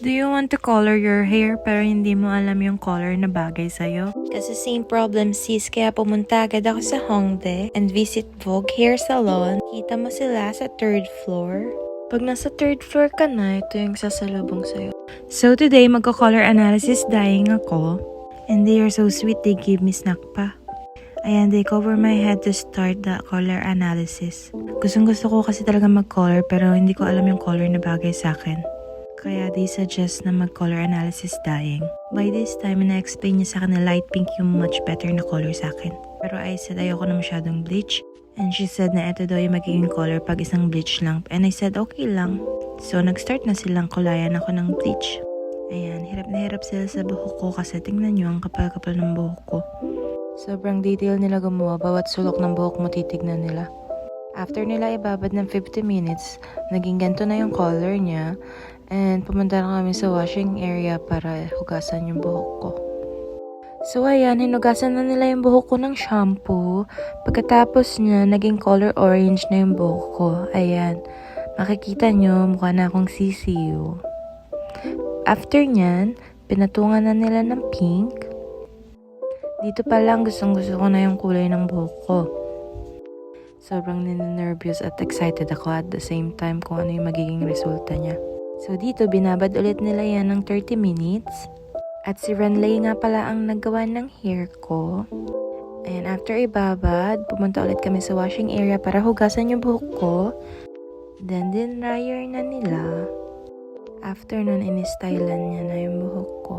Do you want to color your hair pero hindi mo alam yung color na bagay sa'yo? Kasi same problem sis, kaya pumunta agad ako sa Hongdae and visit Vogue Hair Salon. Kita mo sila sa 3rd floor. Pag nasa 3rd floor ka na, ito yung sasalubong sa'yo. So today, magko-color analysis dyeing ako. And they are so sweet, they give me snack pa. Ayan, they cover my head to start the color analysis. Gustong-gusto ko kasi talaga mag-color pero hindi ko alam yung color na bagay sa akin. Kaya they suggest na mag-color analysis dyeing. By this time, na-explain niya sa akin na light pink yung much better na color sa akin. Pero I said ayoko na masyadong bleach. And she said na ito daw yung magiging color pag isang bleach lang. And I said okay lang. So nag-start na silang kulayan ako ng bleach. Ayan, hirap na hirap sila sa buhok ko kasi tingnan nyo ang kapal-kapal ng buhok ko. Sobrang detail nila gumawa, bawat sulok ng buhok mo titignan nila. After nila ibabad ng 50 minutes, naging ganito na yung color niya. And pumunta na kami sa washing area para hugasan yung buhok ko. So ayan, hinugasan na nila yung buhok ko ng shampoo. Pagkatapos niya, naging color orange na yung buhok ko. Ayan, makikita nyo, mukha na akong sisiyo. After nyan, pinatungan na nila ng pink. Dito pa lang gustong-gusto ko na yung kulay ng buhok ko. Sobrang nervous at excited ako at the same time kung ano yung magiging resulta niya. So dito, binabad ulit nila yan ng 30 minutes. At si Renley nga pala ang naggawa ng hair ko. And after ibabad, pumunta ulit kami sa washing area para hugasan yung buhok ko. Then dryer na nila. After nun, in-stylan niya na yung buhok ko.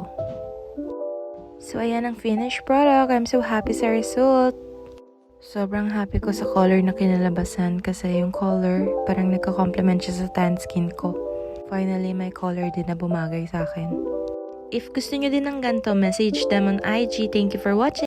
So ayan ang finished product. I'm so happy sa result. Sobrang happy ko sa color na kinalabasan kasi yung color parang nagka-complement siya sa tan skin ko. Finally, may color din na bumagay sa akin. If gusto nyo din ng ganito, message them on IG. Thank you for watching.